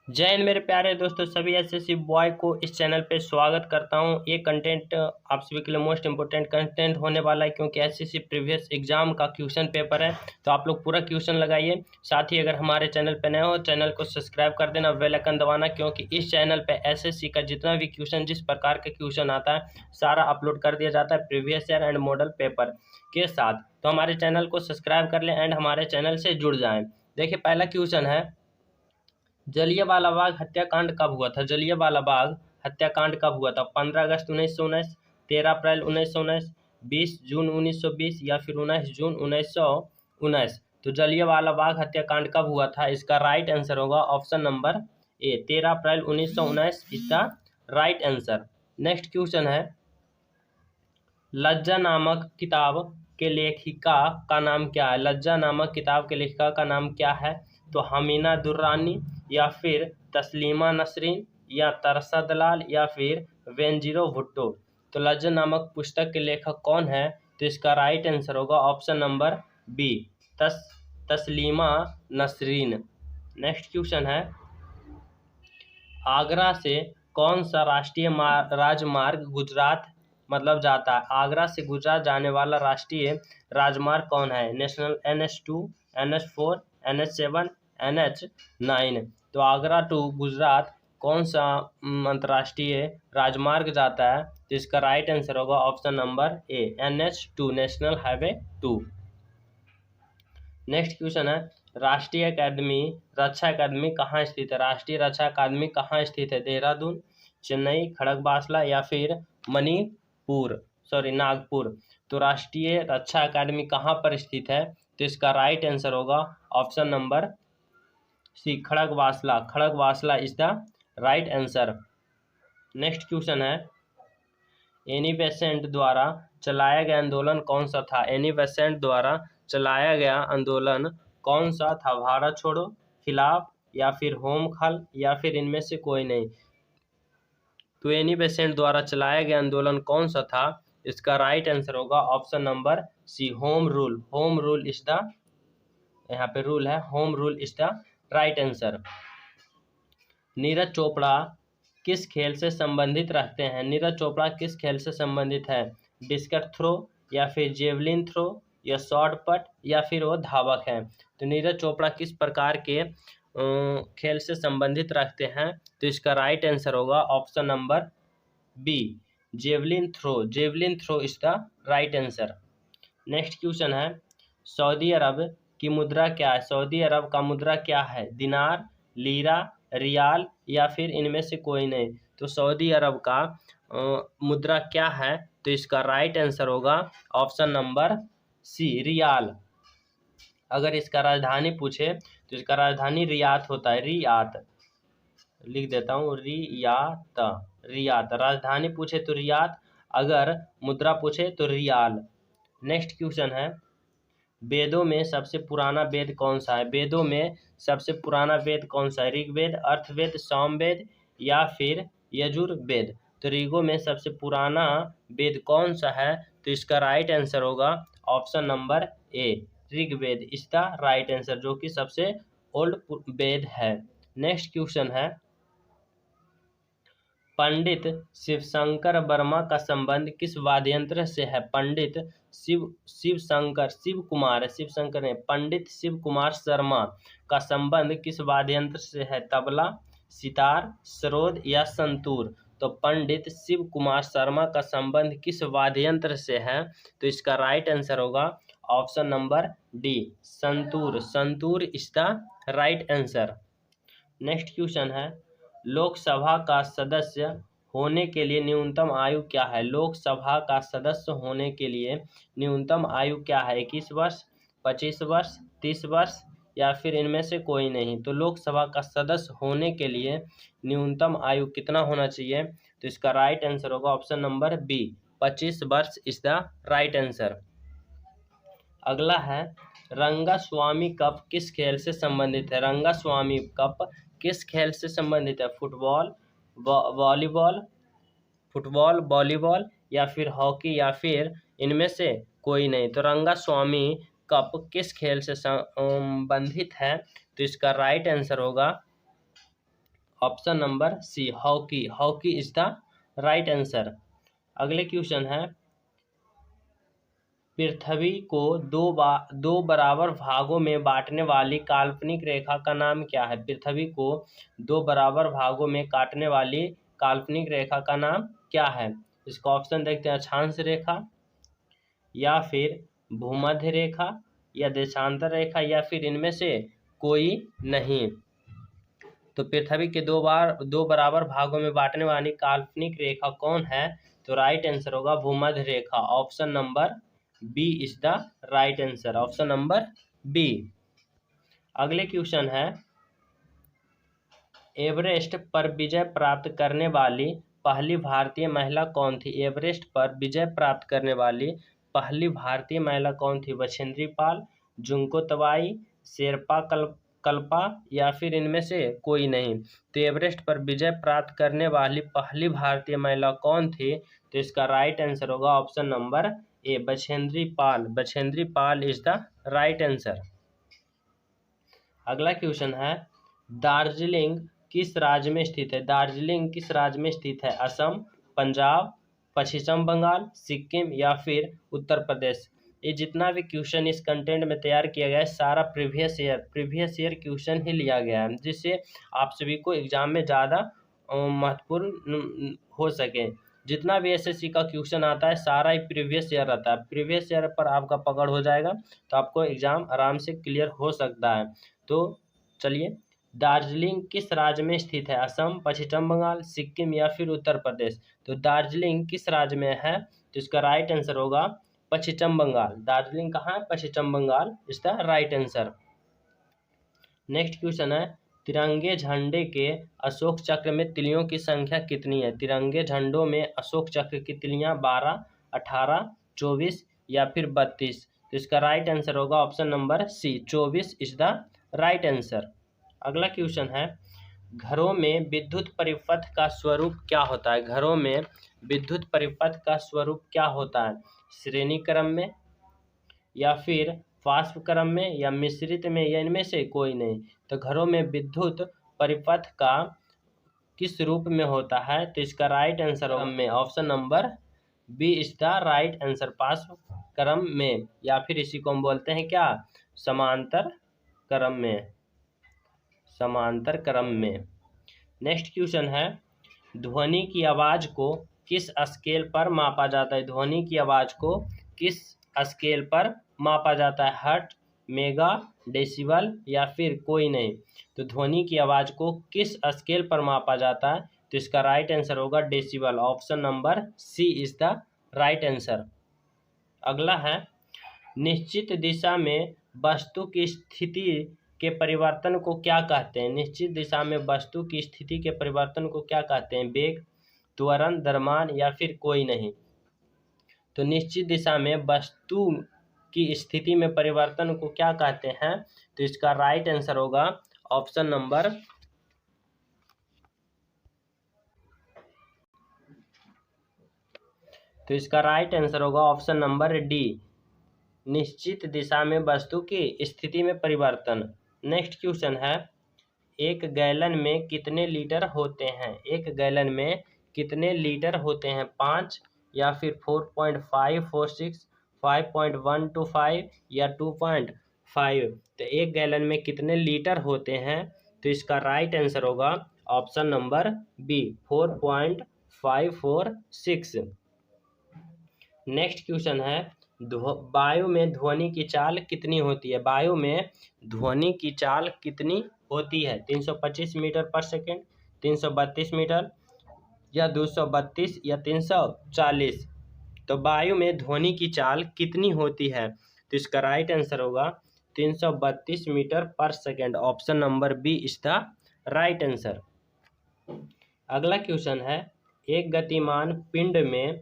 जय हिंद मेरे प्यारे दोस्तों, सभी एसएससी बॉय को इस चैनल पे स्वागत करता हूं। ये कंटेंट आप सभी के लिए मोस्ट इंपोर्टेंट कंटेंट होने वाला है, क्योंकि एसएससी प्रीवियस एग्जाम का क्वेश्चन पेपर है। तो आप लोग पूरा क्वेश्चन लगाइए। साथ ही अगर हमारे चैनल पे नए हो, चैनल को सब्सक्राइब कर देना, बेल आइकन दबाना, क्योंकि इस चैनल पे एसएससी का जितना भी क्वेश्चन, जिस प्रकार का क्वेश्चन आता है, सारा अपलोड कर दिया जाता है previous year and model paper के साथ। तो हमारे चैनल को सब्सक्राइब कर लें एंड हमारे चैनल से जुड़ जाएं। देखिए, पहला क्वेश्चन है, जलियांवाला बाग हत्याकांड कब हुआ था? जलियांवाला बाग हत्याकांड कब हुआ था? 15 अगस्त 1919, 13 अप्रैल 1919, 20 जून 1920 या फिर 19 जून 1919। तो जलियांवाला बाग हत्याकांड कब हुआ था? इसका राइट आंसर होगा ऑप्शन नंबर ए, 13 अप्रैल 1919 इसका राइट आंसर। नेक्स्ट क्वेश्चन है, लज्जा नामक किताब के लेखिका का नाम क्या है? लज्जा नामक किताब के लेखिका का नाम क्या है? तो हमीना दुर्रानी या फिर तस्लीमा नसरीन या तरसा दलाल या फिर वेंजीरो भुट्टो। तो लज्जा नामक पुस्तक के लेखक कौन है? तो इसका राइट आंसर होगा option number B, Taslima Nasrin. Next question है, आगरा से कौन सा राष्ट्रीय राजमार्ग गुजरात जाता है? आगरा से गुजरात जाने वाला राष्ट्रीय राजमार्ग कौन है? National NH2, NH4, NH7, NH9। तो आगरा टू गुजरात कौन सा अंतर्राष्ट्रीय राजमार्ग जाता है? तो इसका राइट आंसर होगा ऑप्शन नंबर ए, NH2, national highway 2। Next question है, राष्ट्रीय अकादमी रक्षा अकादमी कहाँ स्थित है? राष्ट्रीय रक्षा अकादमी कहाँ स्थित है? देहरादून, चेन्नई, खड़गवासला या फिर नागपुर। तो राष्ट्रीय रक्षा अकादमी कहाँ पर स्थित है? तो इसका राइट आंसर होगा option number C, Khadakwasla. Khadakwasla is the right answer. Next question है, एनी बेसेंट द्वारा चलाया गया आंदोलन कौन सा था? एनी बेसेंट द्वारा चलाया गया आंदोलन कौन सा था? भारत छोड़ो, खिलाफ या फिर होम खल या फिर इनमें से कोई नहीं। तो एनी बेसेंट द्वारा चलाया गया आंदोलन कौन सा था? इसका राइट आंसर होगा option number C, home rule. Home rule is the, यहाँ पे रूल है, home rule is the right answer. Neeraj Chopra किस खेल से संबंधित रखते हैं? नीरज चोपड़ा किस खेल से संबंधित है? डिस्कस थ्रो या फिर जेवलिन थ्रो या शॉर्ट पट या फिर वो धावक है? तो नीरज चोपड़ा किस प्रकार के खेल से संबंधित रखते हैं? तो इसका राइट आंसर होगा option number B, javelin throw. Javelin throw is the right answer. Next question है, सऊदी अरब की मुद्रा क्या है? सऊदी अरब का मुद्रा क्या है? दिनार, लीरा, रियाल या फिर इनमें से कोई नहीं। तो सऊदी अरब का मुद्रा क्या है? तो इसका राइट आंसर होगा ऑप्शन नंबर सी, रियाल। अगर इसका राजधानी पूछे तो इसका राजधानी रियात होता है, रियात। लिख देता हूँ, रियात। रियात राजधानी पूछे तो रियात, अगर मुद्रा पूछे तो रियाल। नेक्स्ट क्वेश्चन है, वेदों में सबसे पुराना वेद कौन सा है? वेदों में सबसे पुराना वेद कौन सा है? ऋग्वेद, अर्थवेद, सामवेद या फिर यजुर्वेद। तो ऋगों में सबसे पुराना वेद कौन सा है? तो इसका राइट आंसर होगा option number A, Rigveda is the right answer, जो कि सबसे ओल्ड वेद है। नेक्स्ट क्वेश्चन है, पंडित शिवशंकर वर्मा का संबंध किस वाद्ययंत्र से है? पंडित शिव कुमार ने पंडित शिव कुमार शर्मा का संबंध किस वाद्ययंत्र से है? तबला, सितार, सरोद या संतूर। तो पंडित शिव कुमार शर्मा का संबंध किस वाद्ययंत्र से है? तो इसका राइट आंसर होगा option number D, santoor. Santoor is the right answer. Next question है, लोकसभा का सदस्य होने के लिए न्यूनतम आयु क्या है? लोकसभा का सदस्य होने के लिए न्यूनतम आयु क्या है? 21 वर्ष, 25 वर्ष, 30 वर्ष या फिर इनमें से कोई नहीं। तो लोकसभा का सदस्य होने के लिए न्यूनतम आयु कितना होना चाहिए? तो इसका राइट आंसर होगा ऑप्शन नंबर बी, 25 वर्ष इज द राइट आंसर। अगला है, रंगास्वामी कप किस खेल से संबंधित है? रंगास्वामी कप किस खेल से संबंधित है? फुटबॉल, वॉलीबॉल या फिर हॉकी या फिर इनमें से कोई नहीं। तो रंगास्वामी कप किस खेल से संबंधित है? तो इसका राइट आंसर होगा option number C hockey, hockey is the right answer. अगले क्वेश्चन है, पृथ्वी को दो बराबर भागों में बांटने वाली काल्पनिक रेखा का नाम क्या है? पृथ्वी को दो बराबर भागों में काटने वाली काल्पनिक रेखा का नाम क्या है? इसका ऑप्शन देखते हैं, अक्षांश रेखा, या फिर भूमध्य रेखा, या देशांतर रेखा, या फिर इनमें से कोई नहीं। तो पृथ्वी के दो बराबर भागों में बांटने वाली काल्पनिक रेखा कौन है? तो राइट आंसर होगा भूमध्य रेखा। Option number B is the right answer, option number B. अगले क्वेश्चन है, एवरेस्ट पर विजय प्राप्त करने वाली पहली भारतीय महिला कौन थी? एवरेस्ट पर विजय प्राप्त करने वाली पहली भारतीय महिला कौन थी? बछेंद्री पाल, जुंको तबाई, शेरपा कल्पा, या फिर इनमें से कोई नहीं। तो एवरेस्ट पर विजय प्राप्त करने वाली पहली भारतीय महिला कौन थी? तो इसका राइट आंसर होगा option number A, Bachendri Pal. Bachendri Pal is the right answer. अगला क्वेश्चन है, दार्जिलिंग किस राज्य में स्थित है? दार्जिलिंग किस राज्य में स्थित है? असम, पंजाब, पश्चिम बंगाल, सिक्किम, या फिर उत्तर प्रदेश। ये जितना भी क्वेश्चन इस कंटेंट में तैयार किया गया है सारा प्रीवियस ईयर क्वेश्चन ही लिया गया है, जिससे आप सभी को एग्जाम में ज़्यादा महत्वपूर्ण हो सके। जितना भी एसएससी का क्वेश्चन आता है सारा ही प्रीवियस ईयर रहता है। प्रीवियस ईयर पर आपका पकड़ हो जाएगा तो आपको एग्जाम आराम से क्लियर हो सकता है। तो चलिए, दार्जिलिंग किस राज्य में स्थित है? असम, पश्चिम बंगाल, सिक्किम, या फिर उत्तर प्रदेश। तो दार्जिलिंग किस राज्य में है? तो इसका राइट आंसर होगा पश्चिम बंगाल। दार्जिलिंग कहाँ है? Paschim Bengal is the right answer. Next question है, तिरंगे झंडे के अशोक चक्र में तिलियों की संख्या कितनी है? तिरंगे झंडों में अशोक चक्र की तिलियां 12, 18, 24 या फिर 32। तो इसका राइट आंसर होगा option number C, 24 is the right answer. अगला क्वेश्चन है, घरों में विद्युत परिपथ का स्वरूप क्या होता है? घरों में विद्युत परिपथ का स्वरूप क्या होता है? श्रेणी क्रम में, या फिर वाष्प क्रम में, या मिश्रित में, या इनमें से कोई नहीं। तो घरों में विद्युत परिपथ का किस रूप में होता है? तो इसका राइट आंसर होगा में, option number B is the right answer, वाष्प क्रम में, या फिर इसी को हम बोलते हैं क्या? समांतर क्रम में, समांतर क्रम में। नेक्स्ट क्वेश्चन है, ध्वनि की आवाज को किस स्केल पर मापा जाता है? ध्वनि की आवाज को किस स्केल पर मापा जाता है? हर्ट्ज, मेगा, डेसिबल, या फिर कोई नहीं। तो ध्वनि की आवाज को किस स्केल पर मापा जाता है? तो इसका राइट आंसर होगा decibel, option number C is the right answer. अगला है, निश्चित दिशा में वस्तु की स्थिति के परिवर्तन को क्या कहते हैं? निश्चित दिशा में वस्तु की स्थिति के परिवर्तन को क्या कहते हैं? वेग, त्वरण, द्रव्यमान, या फिर कोई नहीं। तो निश्चित दिशा में वस्तु की स्थिति में परिवर्तन को क्या कहते हैं? तो इसका राइट आंसर होगा ऑप्शन नंबर तो इसका राइट आंसर होगा ऑप्शन नंबर डी, निश्चित दिशा में वस्तु की स्थिति में परिवर्तन। नेक्स्ट क्वेश्चन है, एक गैलन में कितने लीटर होते हैं? एक गैलन में कितने लीटर होते हैं? 5, या फिर 4.546, 5.125, या 2.5। तो एक गैलन में कितने लीटर होते हैं? तो इसका राइट आंसर होगा option number B, 4.546। Next question है, वायु में ध्वनि की चाल कितनी होती है? वायु में ध्वनि की चाल कितनी होती है? 325 मीटर पर सेकेंड, 332 मीटर, या 232, या 340। तो वायु में ध्वनि की चाल कितनी होती है? तो इसका राइट आंसर होगा 332 मीटर पर second, option number B is the right answer. अगला क्वेश्चन है, एक गतिमान पिंड में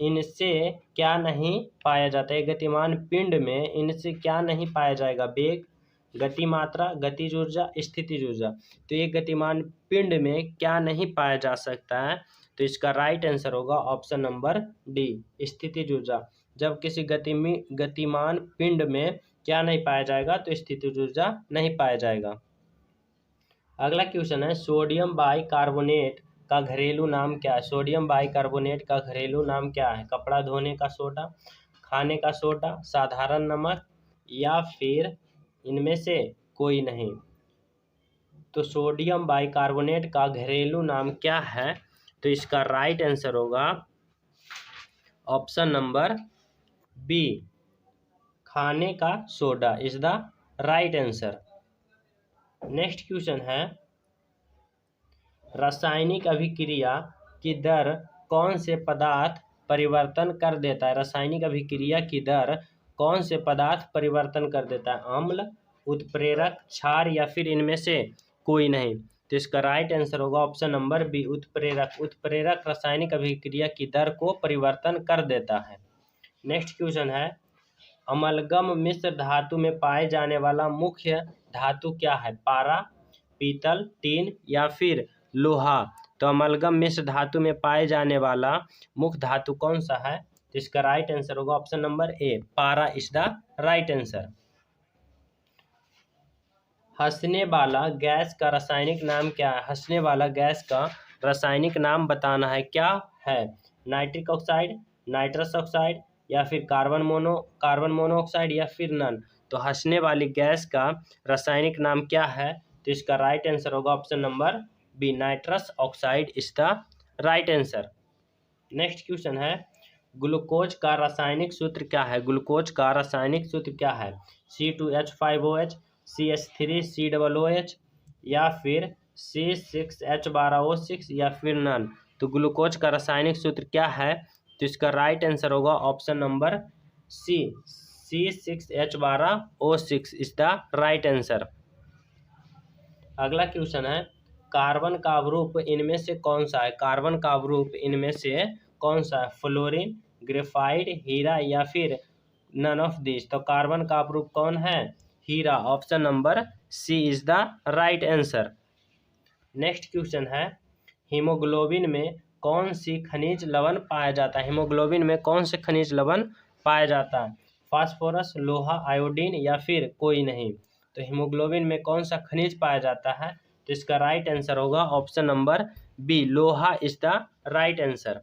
इनसे क्या नहीं पाया जाता है? गतिमान पिंड में इनसे क्या नहीं पाया जाएगा? वेग, गति मात्रा, गतिज ऊर्जा, स्थितिज ऊर्जा। तो एक गतिमान पिंड में क्या नहीं पाया जा सकता है? तो इसका राइट आंसर होगा ऑप्शन नंबर डी, स्थितिज ऊर्जा। जब किसी गतिमान पिंड में क्या नहीं पाया जाएगा? तो स्थितिज ऊर्जा नहीं पाया जाएगा। अगला क्वेश्चन है सोडियम बाइकार्बोनेट का घरेलू नाम क्या है। सोडियम बाइकार्बोनेट का घरेलू नाम क्या है। कपड़ा धोने का सोडा, खाने का सोडा, साधारण नमक या फिर इनमें से कोई नहीं। तो सोडियम बाइकार्बोनेट का घरेलू नाम क्या है, तो इसका राइट आंसर होगा ऑप्शन नंबर बी, खाने का soda is the right answer. Next question है रासायनिक अभिक्रिया की दर कौन से पदार्थ परिवर्तन कर देता है। रासायनिक अभिक्रिया की दर कौन से पदार्थ परिवर्तन कर देता है। अम्ल, उत्प्रेरक, क्षार या फिर इनमें से कोई नहीं। तो इसका राइट आंसर होगा ऑप्शन नंबर बी, उत्प्रेरक। उत्प्रेरक रासायनिक अभिक्रिया की दर को परिवर्तन कर देता है। नेक्स्ट क्वेश्चन है अमलगम मिश्र धातु में पाए जाने वाला मुख्य धातु क्या है। पारा, पीतल, टीन या फिर लोहा। तो अमलगम मिश्र धातु में पाए जाने वाला मुख्य धातु कौन सा है। तो इसका राइट आंसर होगा ऑप्शन नंबर ए, पारा इज द राइट आंसर। हंसने वाला गैस का रासायनिक नाम क्या है। हंसने वाला गैस का रासायनिक नाम बताना है, क्या है। नाइट्रिक ऑक्साइड, नाइट्रस ऑक्साइड या फिर कार्बन मोनोऑक्साइड या फिर नन। तो हंसने वाली गैस का रासायनिक नाम क्या है। तो इसका राइट आंसर होगा option number B, nitrous oxide is the right answer. Next question है ग्लूकोज का रासायनिक सूत्र क्या है। ग्लूकोज का रासायनिक सूत्र क्या है। C2H5OH, CH3COOH या फिर C6H12O6 या फिर नन। तो ग्लूकोज का रासायनिक सूत्र क्या है। तो इसका राइट आंसर होगा option number C, C6H12O6 is the right answer. अगला क्वेश्चन है कार्बन का अवरूप इनमें से कौन सा है। कार्बन का अवरूप इनमें से कौन सा है। फ्लोरीन, ग्रेफाइट, हीरा या फिर नन ऑफ दिस। तो कार्बन का अवरूप कौन है, हीरा। Option number C is the right answer. Next question है हीमोग्लोबिन में कौन सी खनिज लवण पाया जाता है। हीमोग्लोबिन में कौन से खनिज लवण पाया जाता है। फास्फोरस, लोहा, आयोडीन या फिर कोई नहीं। तो हीमोग्लोबिन में कौन सा खनिज पाया जाता है। तो इसका राइट आंसर होगा ऑप्शन नंबर बी, लोहा इज द राइट आंसर।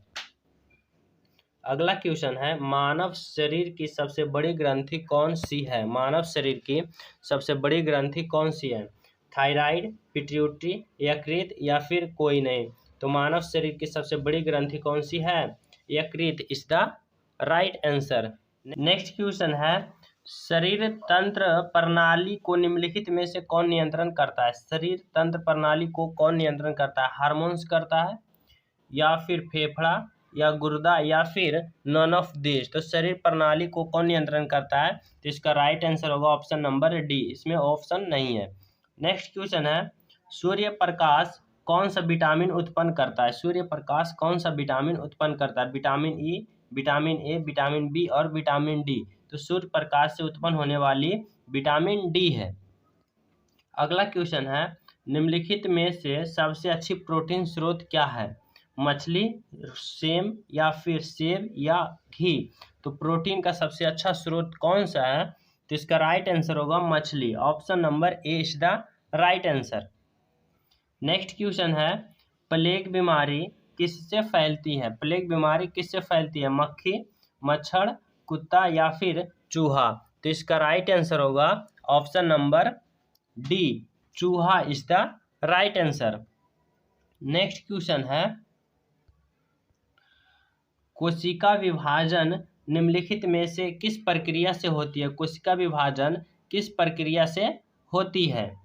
अगला क्वेश्चन है मानव शरीर की सबसे बड़ी ग्रंथि कौन सी है। मानव शरीर की सबसे बड़ी ग्रंथि कौन सी है। थायराइड, पिट्यूटरी, यकृत या फिर कोई नहीं। तो मानव शरीर की सबसे बड़ी ग्रंथि कौन सी है, यकृत is the right answer. Next question है शरीर तंत्र प्रणाली को निम्नलिखित में से कौन नियंत्रण करता है। शरीर तंत्र प्रणाली को कौन नियंत्रण करता है। हार्मोन्स करता है या फिर फेफड़ा या गुर्दा या फिर नन ऑफ दिस। तो शरीर प्रणाली को कौन नियंत्रण करता है। तो इसका राइट आंसर होगा ऑप्शन नंबर डी, इसमें ऑप्शन नहीं है। नेक्स्ट क्वेश्चन है सूर्य प्रकाश कौन सा विटामिन उत्पन्न करता है। सूर्य प्रकाश कौन सा विटामिन उत्पन्न करता है। Vitamin E, vitamin A, vitamin B और विटामिन डी। तो सूर्य प्रकाश से उत्पन्न होने वाली विटामिन डी है। अगला क्वेश्चन है निम्नलिखित में से सबसे अच्छी प्रोटीन स्रोत क्या है। मछली, सेम या फिर सेब या घी। तो प्रोटीन का सबसे अच्छा स्रोत कौन सा है। तो इसका राइट आंसर होगा मछली, option number A is the right answer. Next question है प्लेग बीमारी किससे फैलती है। प्लेग बीमारी किससे फैलती है। मक्खी, मच्छर, कुत्ता या फिर चूहा। तो इसका राइट आंसर होगा ऑप्शन नंबर डी, चूहा is the right answer. Next question है कोशिका विभाजन निम्नलिखित में से किस प्रक्रिया से होती है। कोशिका विभाजन किस प्रक्रिया से होती है।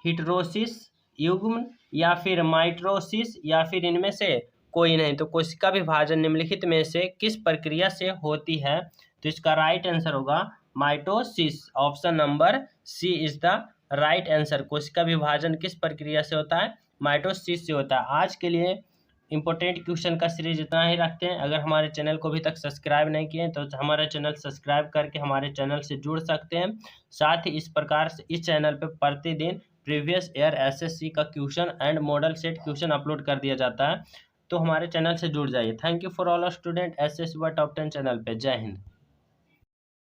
हिटरोसिस, युग्मन या फिर माइटोसिस या फिर इनमें से कोई नहीं। तो कोशिका विभाजन निम्नलिखित में से किस प्रक्रिया से होती है। तो इसका राइट आंसर होगा mitosis, option number C is the right answer. कोशिका विभाजन किस प्रक्रिया से होता है, माइटोसिस से होता है। आज के लिए इंपॉर्टेंट क्वेश्चन का सीरीज इतना ही रखते हैं। अगर हमारे चैनल को अभी तक सब्सक्राइब नहीं किए तो हमारा चैनल सब्सक्राइब करके हमारे चैनल से जुड़ सकते हैं। साथ ही इस प्रकार से इस चैनल पर प्रतिदिन प्रीवियस ईयर एसएससी का question and model set question upload कर दिया जाता है। तो हमारे चैनल से जुड़ जाइए। Thank you for all student SSC top 10 channel पे। जय हिंद।